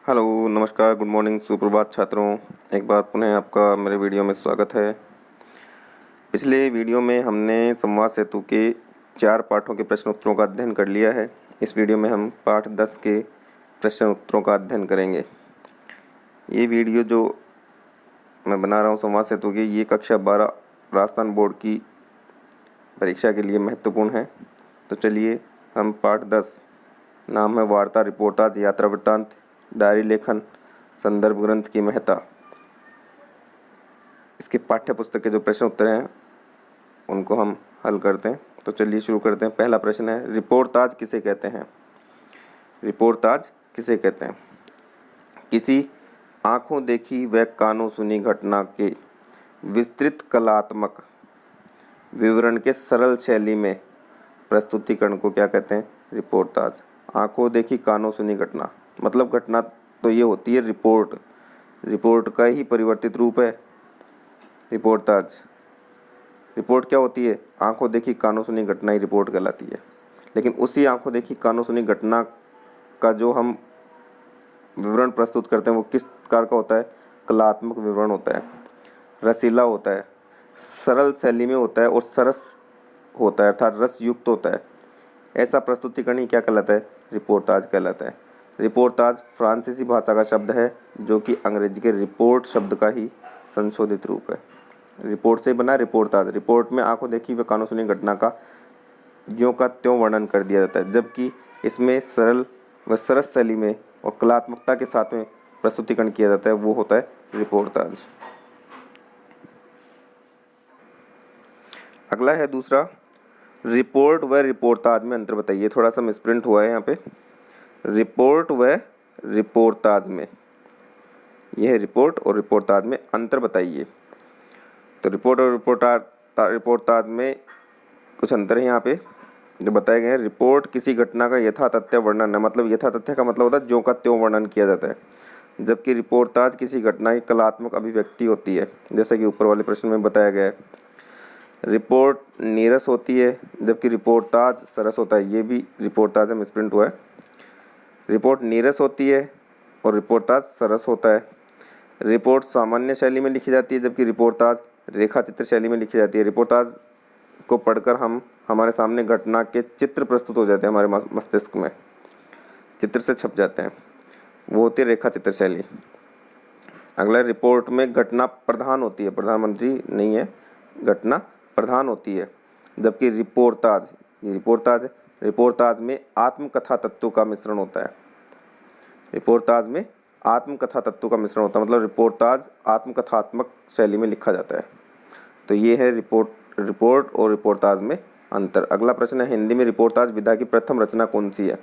Hello, नमस्कार, good morning, सुप्रभात छात्रों। एक बार पुनः आपका मेरे वीडियो में स्वागत है। पिछले वीडियो में हमने संवाद सेतु के 4 पाठों के प्रश्न उत्तरों का अध्ययन कर लिया है। इस वीडियो में हम पाठ 10 के प्रश्न उत्तरों का अध्ययन करेंगे। ये वीडियो जो मैं बना रहा हूँ संवाद सेतु की, ये कक्षा 12 राजस्थान बोर्ड की परीक्षा के लिए महत्वपूर्ण है। तो चलिए हम पाठ 10, नाम है वार्ता, रिपोर्टाज, यात्रा वृत्तांत, डायरी लेखन, संदर्भ ग्रंथ की महत्ता, इसके पाठ्य पुस्तक के जो प्रश्न उत्तर हैं उनको हम हल करते हैं। तो चलिए शुरू करते हैं। पहला प्रश्न है, रिपोर्टाज किसे कहते हैं? रिपोर्टाज किसे कहते हैं? किसी आंखों देखी व कानों सुनी घटना के विस्तृत कलात्मक विवरण के सरल शैली में प्रस्तुतिकरण को क्या कहते हैं? रिपोर्टाज। आंखों देखी कानों सुनी घटना, मतलब घटना तो ये होती है रिपोर्ट, रिपोर्ट का ही परिवर्तित रूप है रिपोर्टाज। रिपोर्ट क्या होती है? आंखों देखी कानों सुनी घटना ही रिपोर्ट कहलाती है। लेकिन उसी आंखों देखी कानों सुनी घटना का जो हम विवरण प्रस्तुत करते हैं वो किस प्रकार का होता है? कलात्मक विवरण होता है, रसीला होता है, सरल शैली में होता है और सरस होता है, अर्थात रस युक्त होता है। ऐसा प्रस्तुतिकरण ही क्या कहलाता है? रिपोर्टाज कहलाता है। रिपोर्टाज फ्रांसीसी भाषा का शब्द है जो कि अंग्रेजी के रिपोर्ट शब्द का ही संशोधित रूप है। रिपोर्ट से बना रिपोर्टाज। रिपोर्ट में आंखों देखी व कानों सुनी घटना का ज्यों का त्यों वर्णन कर दिया जाता है, जबकि इसमें सरल व सरस शैली में और कलात्मकता के साथ में प्रस्तुतिकरण किया जाता है, वो होता है रिपोर्टाज। अगला है दूसरा, रिपोर्ट व रिपोर्टाज में अंतर बताइए। थोड़ा सा मिसप्रिंट हुआ है यहाँ पे। रिपोर्ट व रिपोर्टाज में, यह रिपोर्ट और रिपोर्टाज में अंतर बताइए। तो रिपोर्ट और रिपोर्टाज में कुछ अंतर है यहाँ पे जो बताए गए हैं। रिपोर्ट किसी घटना का यथातथ्य वर्णन है, मतलब यथातथ्य का मतलब होता है ज्यों का त्यों वर्णन किया जाता है, जबकि रिपोर्टाज किसी घटना की कलात्मक अभिव्यक्ति होती है, जैसे कि ऊपर वाले प्रश्न में बताया गया है। रिपोर्ट नीरस होती है जबकि रिपोर्टाज सरस होता है। ये भी रिपोर्टाज में मिसप्रिंट हुआ है। रिपोर्ट नीरस होती है और रिपोर्टाज सरस होता है। रिपोर्ट सामान्य शैली में लिखी जाती है जबकि रिपोर्टाज रेखा चित्र शैली में लिखी जाती है। रिपोर्टाज को पढ़कर हमारे सामने घटना के चित्र प्रस्तुत हो जाते हैं, हमारे मस्तिष्क में चित्र से छप जाते हैं, वो होती है रेखा चित्र शैली। अगला, रिपोर्ट में घटना प्रधान होती है, प्रधानमंत्री नहीं है, घटना प्रधान होती है, जबकि रिपोर्टाज में आत्मकथा तत्वों का मिश्रण होता है। रिपोर्टाज में आत्मकथा तत्वों का मिश्रण होता है, मतलब रिपोर्टाज आत्मकथात्मक शैली में लिखा जाता है। तो ये है रिपोर्ट और रिपोर्टाज में अंतर। अगला प्रश्न है, हिंदी में रिपोर्टाज विधा की प्रथम रचना कौन सी है?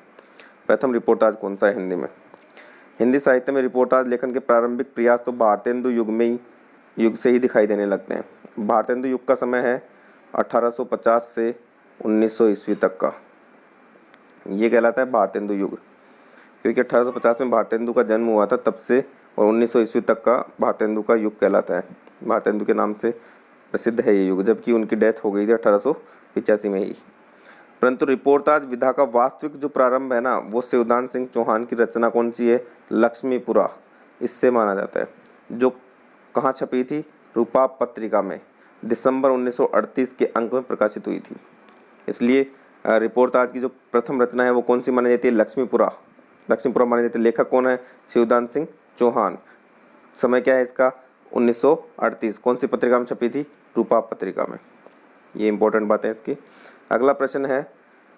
प्रथम रिपोर्टाज कौन सा है हिंदी में? हिंदी साहित्य में रिपोर्टाज लेखन के प्रारंभिक प्रयास तो भारतेंदु युग से ही दिखाई देने लगते हैं। भारतेंदु युग का समय है 1850 से 1900 ईस्वी तक का, ये कहलाता है भारतेंदु युग, क्योंकि 1850 में भारतेंदु का जन्म हुआ था तब से, और 1900 ईस्वी तक का भारतेंदु का युग कहलाता है। भारतेंदु के नाम से प्रसिद्ध है ये युग, जबकि उनकी डेथ हो गई थी 1885 में ही। परंतु रिपोर्टाज विधा का वास्तविक जो प्रारंभ है ना, वो शिवदान सिंह चौहान की रचना कौन सी है? लक्ष्मीपुरा, इससे माना जाता है, जो कहाँ छपी थी? रूपा पत्रिका में दिसंबर 1938 के अंक में प्रकाशित हुई थी। इसलिए रिपोर्टाज की जो प्रथम रचना है वो कौन सी मानी जाती है? लक्ष्मीपुरा मानी जाती है। लेखक कौन है? शिवदान सिंह चौहान। समय क्या है इसका? 1938। कौन सी पत्रिका में छपी थी? रूपा पत्रिका में। ये इंपॉर्टेंट बात है इसकी। अगला प्रश्न है,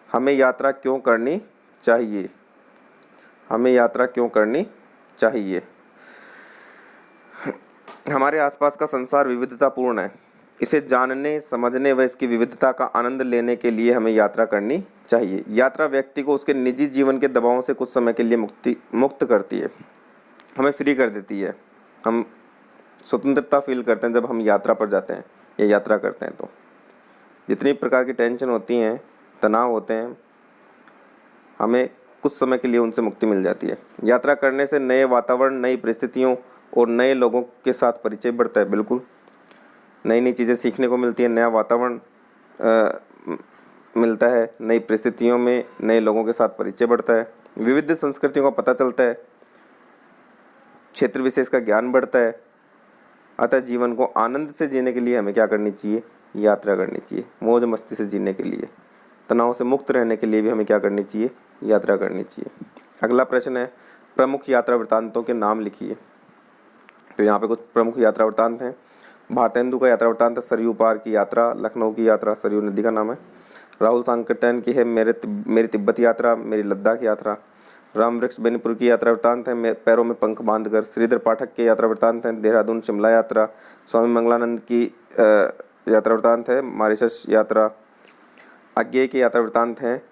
हमें यात्रा क्यों करनी चाहिए? हमें यात्रा क्यों करनी चाहिए? हमारे आसपास का संसार विविधतापूर्ण है, इसे जानने, समझने व इसकी विविधता का आनंद लेने के लिए हमें यात्रा करनी चाहिए। यात्रा व्यक्ति को उसके निजी जीवन के दबावों से कुछ समय के लिए मुक्त करती है, हमें फ्री कर देती है। हम स्वतंत्रता फील करते हैं जब हम यात्रा पर जाते हैं या यात्रा करते हैं। तो जितनी प्रकार की टेंशन होती हैं, तनाव होते हैं, हमें कुछ समय के लिए उनसे मुक्ति मिल जाती है। यात्रा करने से नए वातावरण, नई परिस्थितियों और नए लोगों के साथ परिचय बढ़ता है। बिल्कुल नई नई चीज़ें सीखने को मिलती है, नया वातावरण मिलता है, नई परिस्थितियों में नए लोगों के साथ परिचय बढ़ता है, विविध संस्कृतियों का पता चलता है, क्षेत्र विशेष का ज्ञान बढ़ता है। अतः जीवन को आनंद से जीने के लिए हमें क्या करनी चाहिए? यात्रा करनी चाहिए। मौज मस्ती से जीने के लिए, तनाव से मुक्त रहने के लिए भी हमें क्या करनी चाहिए? यात्रा करनी चाहिए। अगला प्रश्न है, प्रमुख यात्रा वृत्तांतों के नाम लिखिए। तो यहाँ पे कुछ प्रमुख यात्रा वृत्तांत हैं। भारतेंदु का यात्रा वृत्तांत है सरयू पार की यात्रा, लखनऊ की यात्रा, सरयू नदी का नाम है। राहुल सांकृत्यायन की है मेरी तिब्बत यात्रा, मेरी लद्दाख यात्रा। राम वृक्ष बेनीपुर की यात्रा वृत्तांत है पैरों में पंख बांधकर। श्रीधर पाठक के यात्रा वृत्तांत है देहरादून शिमला यात्रा। स्वामी मंगलानंद की यात्रा वृत्तांत है मॉरिशस यात्रा। अज्ञेय की यात्रा वृत्तांत है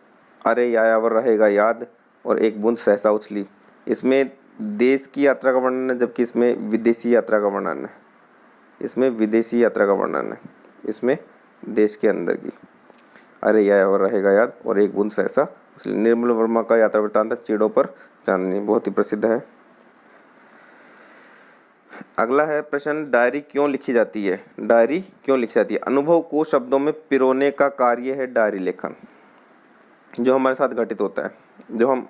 अरे यायावर रहेगा याद और एक बूंद सहसा उछली। इसमें देश की यात्रा का वर्णन है, जबकि इसमें विदेशी यात्रा का वर्णन है। इसमें विदेशी यात्रा का वर्णन है, इसमें देश के अंदर की। अरे यायावर रहेगा याद और एक बूंद सहसा। निर्मल वर्मा का यात्रा वृत्तांत चीड़ों पर चांदनी, बहुत ही प्रसिद्ध है। अगला है प्रश्न, डायरी क्यों लिखी जाती है? डायरी क्यों लिखी जाती है? अनुभव को शब्दों में पिरोने का कार्य है डायरी लेखन। जो हमारे साथ घटित होता है, जो हम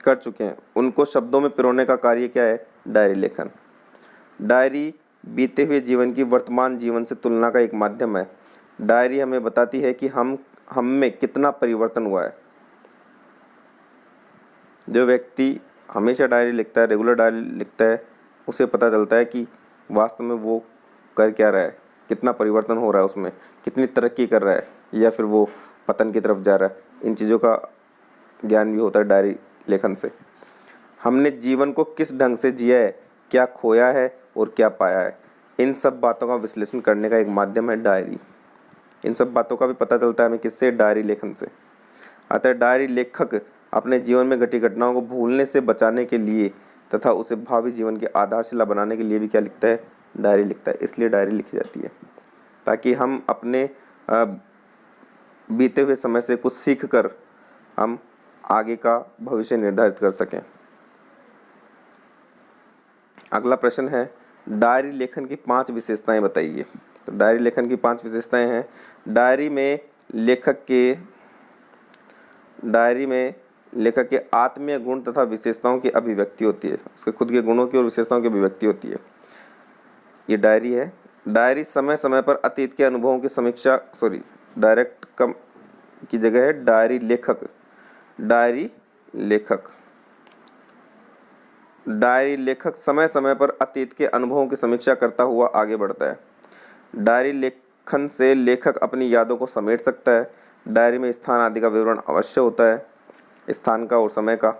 कर चुके हैं, उनको शब्दों में पिरोने का कार्य क्या है? डायरी लेखन। डायरी बीते हुए जीवन की वर्तमान जीवन से तुलना का एक माध्यम है। डायरी हमें बताती है कि हम में कितना परिवर्तन हुआ है। जो व्यक्ति हमेशा डायरी लिखता है, रेगुलर डायरी लिखता है, उसे पता चलता है कि वास्तव में वो कर क्या रहा है, कितना परिवर्तन हो रहा है उसमें, कितनी तरक्की कर रहा है या फिर वो पतन की तरफ जा रहा है। इन चीज़ों का ज्ञान भी होता है डायरी लेखन से। हमने जीवन को किस ढंग से जिया है, क्या खोया है और क्या पाया है, इन सब बातों का विश्लेषण करने का एक माध्यम है डायरी। इन सब बातों का भी पता चलता है हमें किससे? डायरी लेखन से। अतः डायरी लेखक अपने जीवन में घटी घटनाओं को भूलने से बचाने के लिए तथा उसे भावी जीवन की आधारशिला बनाने के लिए भी क्या लिखता है? डायरी लिखता है। इसलिए डायरी लिखी जाती है ताकि हम अपने बीते हुए समय से कुछ सीख कर हम आगे का भविष्य निर्धारित कर सकें। अगला प्रश्न है, डायरी लेखन की 5 विशेषताएं बताइए। तो डायरी लेखन की 5 विशेषताएं हैं। डायरी में लेखक के आत्मीय गुण तथा विशेषताओं की अभिव्यक्ति होती है। उसके खुद के गुणों की और विशेषताओं की अभिव्यक्ति होती है। ये डायरी है। डायरी समय समय पर अतीत के अनुभवों की समीक्षा डायरेक्ट कम की जगह है डायरी लेखक। डायरी लेखक समय समय पर अतीत के अनुभवों की समीक्षा करता हुआ आगे बढ़ता है। डायरी लेखन से लेखक अपनी यादों को समेट सकता है। डायरी में स्थान आदि का विवरण अवश्य होता है, स्थान का और समय का।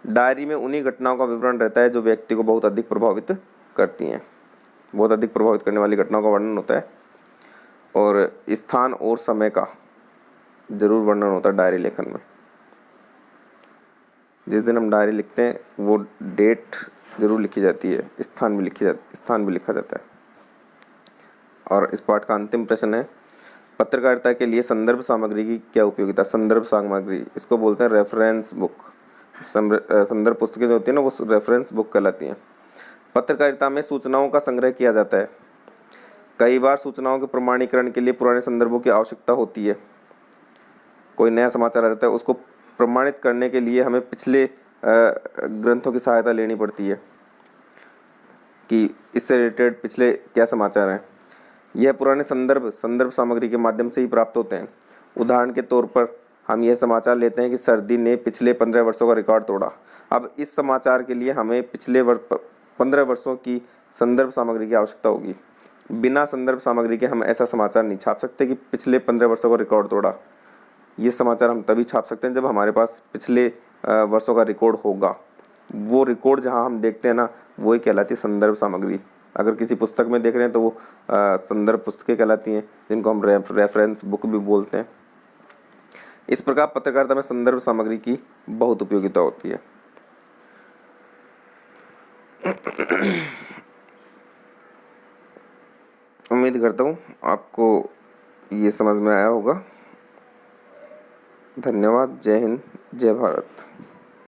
डायरी में उन्हीं घटनाओं का विवरण रहता है जो व्यक्ति को बहुत अधिक प्रभावित करती हैं। बहुत अधिक प्रभावित करने वाली घटनाओं का वर्णन होता है और स्थान और समय का जरूर वर्णन होता है डायरी लेखन में। जिस दिन हम डायरी लिखते हैं वो डेट जरूर लिखी जाती है, स्थान भी लिखा जाता है। और इस पाठ का अंतिम प्रश्न है, पत्रकारिता के लिए संदर्भ सामग्री की क्या उपयोगिता? संदर्भ सामग्री, इसको बोलते हैं रेफरेंस बुक। संदर्भ पुस्तकें जो होती है ना, वो रेफरेंस बुक कहलाती हैं। पत्रकारिता में सूचनाओं का संग्रह किया जाता है। कई बार सूचनाओं के प्रमाणीकरण के लिए पुराने संदर्भों की आवश्यकता होती है। कोई नया समाचार आ जाता है, उसको प्रमाणित करने के लिए हमें पिछले ग्रंथों की सहायता लेनी पड़ती है कि इससे रिलेटेड पिछले क्या समाचार हैं। यह पुराने संदर्भ सामग्री के माध्यम से ही प्राप्त होते हैं। उदाहरण के तौर पर हम यह समाचार लेते हैं कि सर्दी ने पिछले 15 वर्षों का रिकॉर्ड तोड़ा। अब इस समाचार के लिए हमें पिछले 15 वर्षों की संदर्भ सामग्री की आवश्यकता होगी। बिना संदर्भ सामग्री के हम ऐसा समाचार नहीं छाप सकते कि पिछले 15 वर्षों का रिकॉर्ड तोड़ा। ये समाचार हम तभी छाप सकते हैं जब हमारे पास पिछले वर्षों का रिकॉर्ड होगा। वो रिकॉर्ड जहाँ हम देखते हैं ना, वही कहलाती है संदर्भ सामग्री। अगर किसी पुस्तक में देख रहे हैं तो वो संदर्भ पुस्तकें कहलाती हैं, जिनको हम रेफरेंस बुक भी बोलते हैं। इस प्रकार पत्रकारिता में संदर्भ सामग्री की बहुत उपयोगिता होती है। उम्मीद करता हूँ आपको ये समझ में आया होगा। धन्यवाद। जय हिंद, जय भारत।